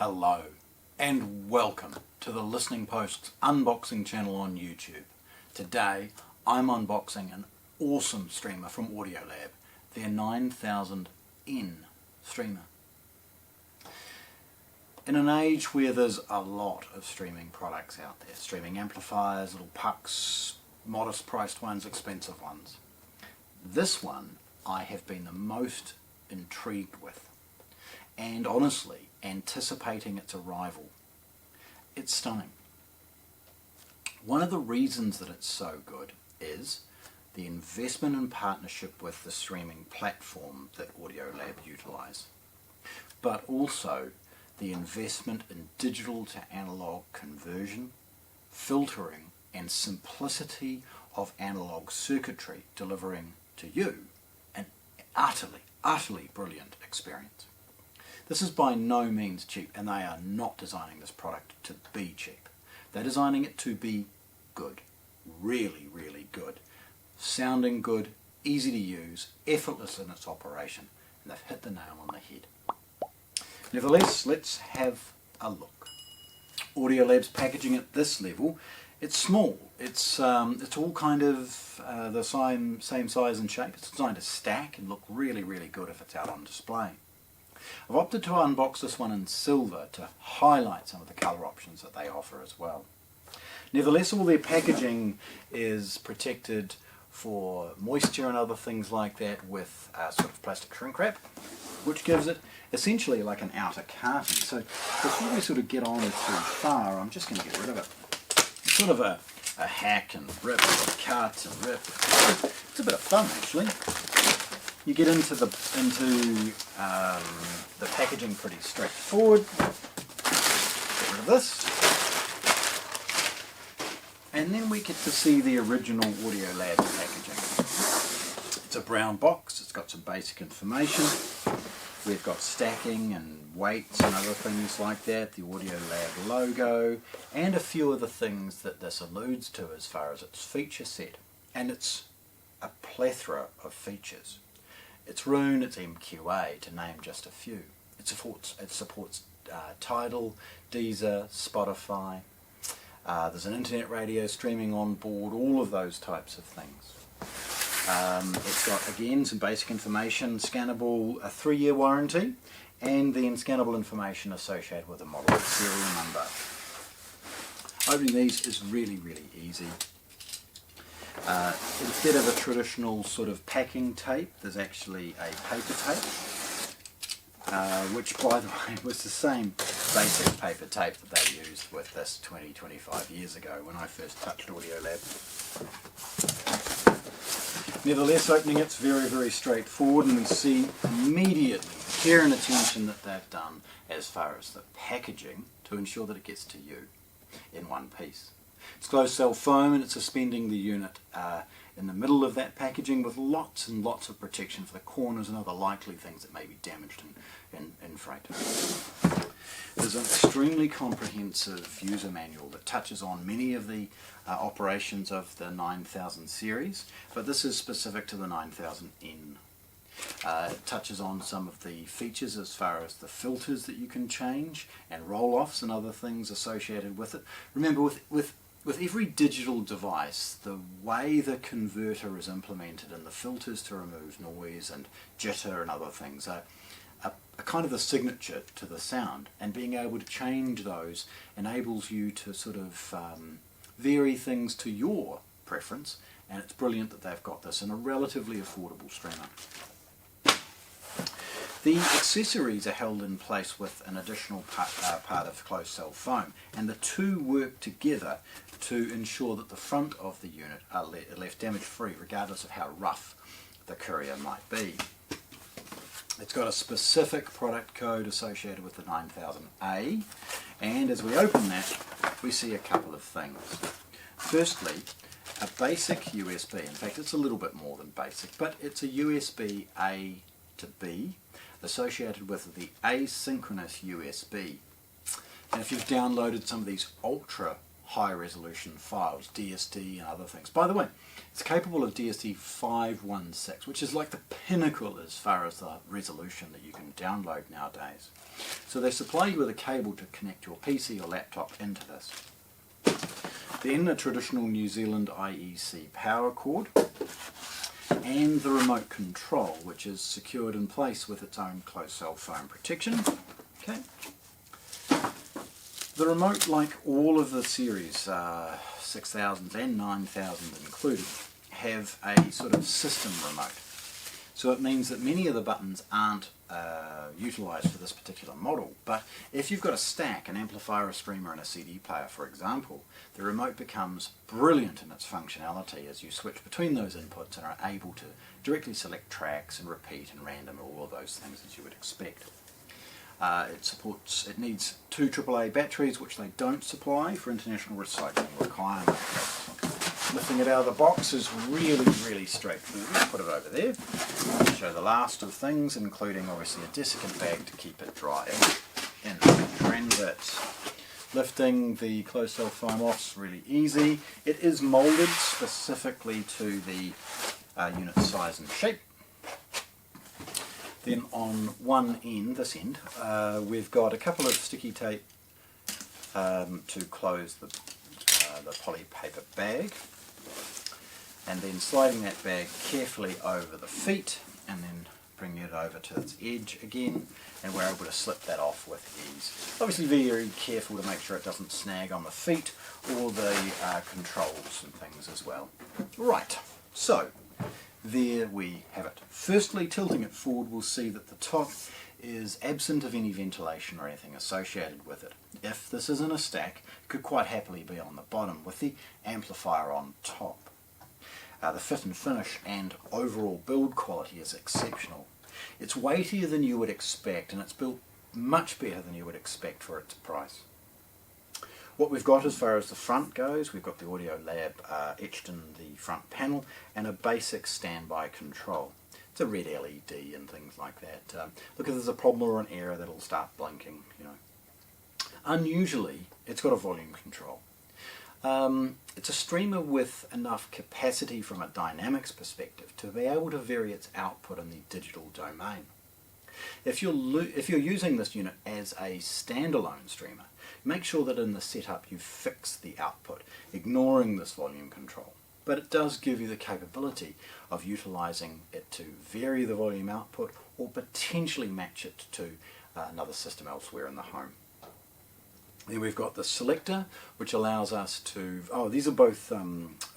Hello and welcome to the Listening Post's unboxing channel on YouTube. Today I'm unboxing an awesome streamer from Audiolab, their 9000N streamer. In an age where there's a lot of streaming products out there, streaming amplifiers, little pucks, modest priced ones, expensive ones, this one I have been the most intrigued with and honestly anticipating its arrival. It's stunning. One of the reasons that it's so good is the investment and partnership with the streaming platform that Audiolab utilise, but also the investment in digital to analog conversion, filtering and simplicity of analog circuitry, delivering to you an utterly brilliant experience. This is by no means cheap, and they are not designing this product to be cheap. They're designing it to be good, really good, sounding good, easy to use, effortless in its operation, and they've hit the nail on the head. Nevertheless, let's have a look. Audiolab's packaging at this level, it's small. It's all kind of the same size and shape. It's designed to stack and look really good if it's out on display. I've opted to unbox this one in silver to highlight some of the colour options that they offer as well. Nevertheless, all their packaging is protected for moisture and other things like that with sort of plastic shrink wrap, which gives it essentially like an outer carton. So before we sort of get on too far, I'm just going to get rid of it. It's sort of a hack and rip, cut and rip. It's a bit of fun actually. You get into the packaging pretty straightforward. Get rid of this. And then we get to see the original Audiolab packaging. It's a brown box, it's got some basic information. We've got stacking and weights and other things like that, the Audiolab logo, and a few of the things that this alludes to as far as its feature set. And it's a plethora of features. It's Roon, it's MQA, to name just a few. It supports Tidal, Deezer, Spotify. There's an internet radio streaming on board, all of those types of things. It's got, again, some basic information, scannable, a 3-year warranty, and then scannable information associated with the model serial number. Opening these is really easy. Instead of a traditional sort of packing tape, there's actually a paper tape, which by the way was the same basic paper tape that they used with this 20-25 years ago when I first touched Audiolab. Nevertheless, opening it's very straightforward, and we see immediately the care and attention that they've done as far as the packaging to ensure that it gets to you in one piece. It's closed cell foam, and it's suspending the unit in the middle of that packaging with lots and lots of protection for the corners and other likely things that may be damaged in freight. There's an extremely comprehensive user manual that touches on many of the operations of the 9000 series, but this is specific to the 9000N. It touches on some of the features as far as the filters that you can change and roll-offs and other things associated with it. Remember, with every digital device, the way the converter is implemented and the filters to remove noise and jitter and other things are kind of the signature to the sound, and being able to change those enables you to sort of vary things to your preference, and it's brilliant that they've got this in a relatively affordable streamer. The accessories are held in place with an additional part of closed cell foam, and the two work together to ensure that the front of the unit are left damage-free regardless of how rough the courier might be. It's got a specific product code associated with the 9000A, and as we open that we see a couple of things. Firstly, a basic USB, in fact it's a little bit more than basic, but it's a USB A to B associated with the asynchronous USB. And if you've downloaded some of these ultra high resolution files, DSD and other things. By the way, it's capable of DSD 516, which is like the pinnacle as far as the resolution that you can download nowadays. So they supply you with a cable to connect your PC or laptop into this. Then a traditional New Zealand IEC power cord, and the remote control, which is secured in place with its own closed cell phone protection. Okay. The remote, like all of the series, 6000s and 9000 included, have a sort of system remote. So it means that many of the buttons aren't utilised for this particular model, but if you've got a stack, an amplifier, a streamer and a CD player for example, the remote becomes brilliant in its functionality as you switch between those inputs and are able to directly select tracks and repeat and random and all of those things as you would expect. It needs 2 AAA batteries, which they don't supply for international recycling requirements. Lifting it out of the box is really straightforward. Put it over there. I'll show the last of things, including obviously a desiccant bag to keep it dry in transit. Lifting the closed cell foam off is really easy. It is moulded specifically to the unit size and shape. Then on one end, this end, we've got a couple of sticky tape to close the poly paper bag, and then sliding that bag carefully over the feet and then bringing it over to its edge again, and we're able to slip that off with ease. Obviously very careful to make sure it doesn't snag on the feet or the controls and things as well. Right, so there we have it. Firstly, tilting it forward, we'll see that the top is absent of any ventilation or anything associated with it. If this isn't a stack, it could quite happily be on the bottom with the amplifier on top. The fit and finish and overall build quality is exceptional. It's weightier than you would expect, and it's built much better than you would expect for its price. What we've got as far as the front goes, we've got the Audiolab etched in the front panel and a basic standby control. It's a red LED and things like that. Look, if there's a problem or an error, that'll start blinking, you know. Unusually, it's got a volume control. It's a streamer with enough capacity from a dynamics perspective to be able to vary its output in the digital domain. If you're using this unit as a standalone streamer, make sure that in the setup you fix the output, ignoring this volume control. But it does give you the capability of utilising it to vary the volume output or potentially match it to another system elsewhere in the home. Then we've got the selector, which allows us to, these are both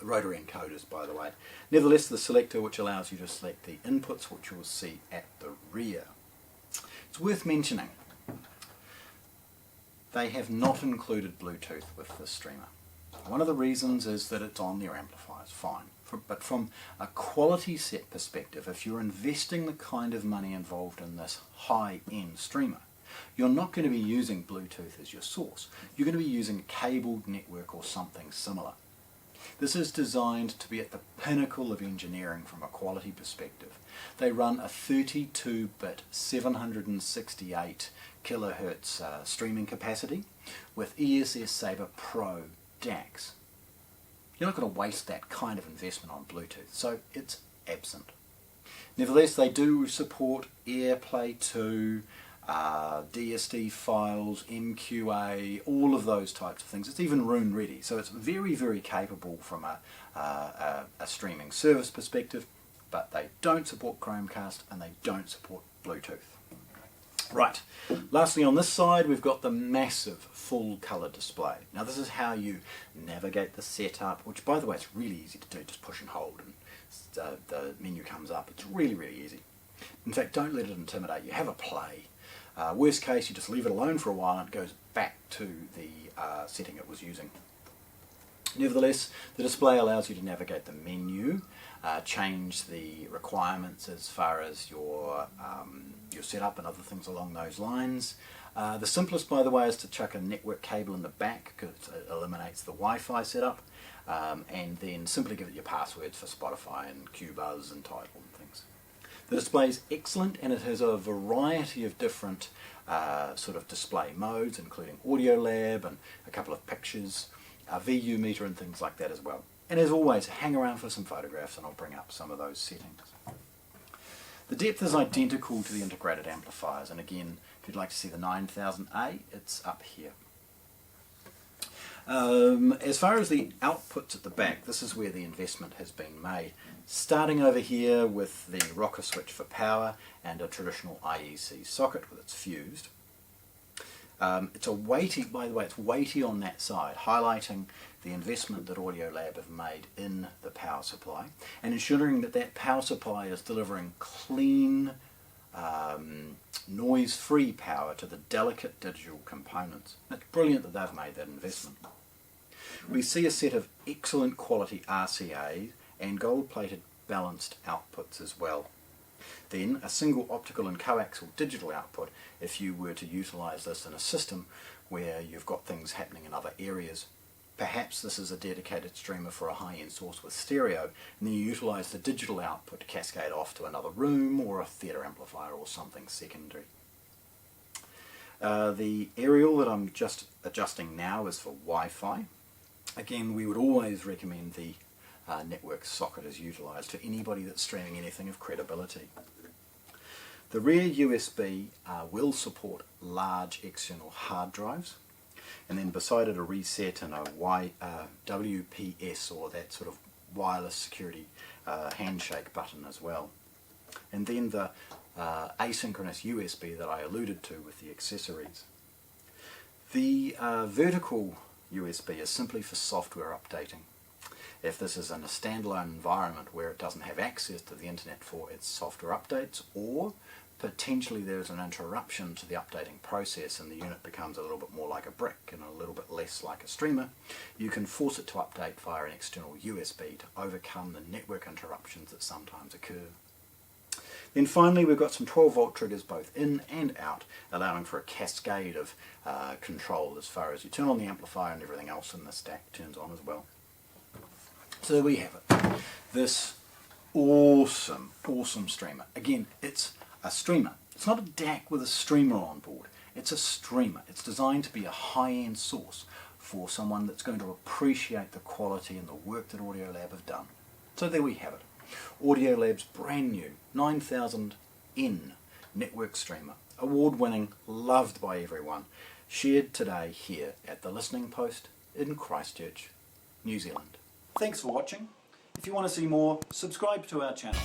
rotary encoders by the way. Nevertheless, the selector which allows you to select the inputs, which you'll see at the rear. It's worth mentioning, they have not included Bluetooth with this streamer. One of the reasons is that it's on their amplifiers, fine. But from a quality set perspective, if you're investing the kind of money involved in this high-end streamer, you're not going to be using Bluetooth as your source. You're going to be using a cabled network or something similar. This is designed to be at the pinnacle of engineering from a quality perspective. They run a 32-bit 768 kilohertz streaming capacity with ESS Sabre Pro DACs. You're not going to waste that kind of investment on Bluetooth, so it's absent. Nevertheless, they do support AirPlay 2, DSD files, MQA, all of those types of things. It's even Roon ready, so it's very capable from a streaming service perspective, but they don't support Chromecast and they don't support Bluetooth. Right, lastly on this side we've got the massive full colour display. Now this is how you navigate the setup, which by the way it's really easy to do, just push and hold and the menu comes up. It's really easy. In fact, don't let it intimidate you, have a play. Worst case, you just leave it alone for a while and it goes back to the setting it was using. Nevertheless, the display allows you to navigate the menu, change the requirements as far as your setup and other things along those lines. The simplest, by the way, is to chuck a network cable in the back because it eliminates the Wi-Fi setup, and then simply give it your passwords for Spotify and Qobuz and Tidal and things. The display is excellent and it has a variety of different sort of display modes, including Audiolab and a couple of pictures. a VU meter and things like that as well. And as always, hang around for some photographs and I'll bring up some of those settings. The depth is identical to the integrated amplifiers, and again, if you'd like to see the 9000A, it's up here. As far as the outputs at the back, this is where the investment has been made. Starting over here with the rocker switch for power and a traditional IEC socket with its fused. It's a weighty, by the way, it's weighty on that side, highlighting the investment that Audiolab have made in the power supply and ensuring that that power supply is delivering clean, noise-free power to the delicate digital components. It's brilliant that they've made that investment. We see a set of excellent quality RCAs and gold-plated balanced outputs as well. Then a single optical and coaxial digital output if you were to utilise this in a system where you've got things happening in other areas. Perhaps this is a dedicated streamer for a high-end source with stereo, and then you utilise the digital output to cascade off to another room or a theatre amplifier or something secondary. The aerial that I'm just adjusting now is for Wi-Fi. Again, we would always recommend the network socket is utilised for anybody that's streaming anything of credibility. The rear USB will support large external hard drives, and then beside it a reset and a WPS, or that sort of wireless security handshake button as well. And then the asynchronous USB that I alluded to with the accessories. The vertical USB is simply for software updating. If this is in a standalone environment where it doesn't have access to the internet for its software updates, or potentially there's an interruption to the updating process and the unit becomes a little bit more like a brick and a little bit less like a streamer, you can force it to update via an external USB to overcome the network interruptions that sometimes occur. Then finally we've got some 12 volt triggers both in and out, allowing for a cascade of control as far as you turn on the amplifier and everything else in the stack turns on as well. So there we have it. This awesome streamer. Again, it's a streamer. It's not a DAC with a streamer on board. It's a streamer. It's designed to be a high-end source for someone that's going to appreciate the quality and the work that Audiolab have done. So there we have it. Audiolab's brand new 9000N network streamer. Award-winning, loved by everyone. Shared today here at the Listening Post in Christchurch, New Zealand. Thanks for watching. If you want to see more, subscribe to our channel.